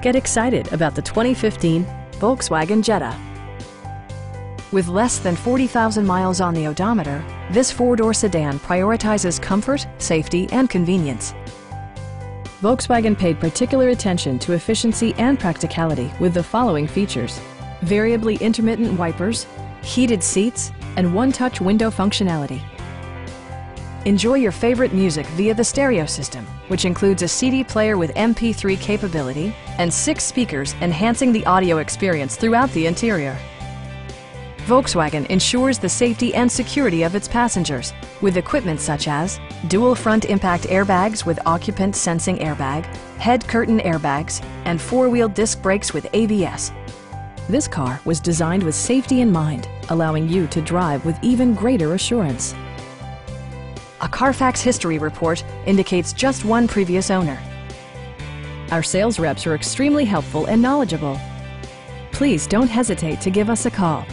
Get excited about the 2015 Volkswagen Jetta. With less than 40,000 miles on the odometer, this four-door sedan prioritizes comfort, safety, and convenience. Volkswagen paid particular attention to efficiency and practicality with the following features: variably intermittent wipers, heated seats, and one-touch window functionality. Enjoy your favorite music via the stereo system, which includes a CD player with MP3 capability and 6 speakers enhancing the audio experience throughout the interior. Volkswagen ensures the safety and security of its passengers with equipment such as dual front impact airbags with occupant sensing airbag, head curtain airbags, and 4-wheel disc brakes with ABS. This car was designed with safety in mind, allowing you to drive with even greater assurance. A Carfax history report indicates just one previous owner. Our sales reps are extremely helpful and knowledgeable. Please don't hesitate to give us a call.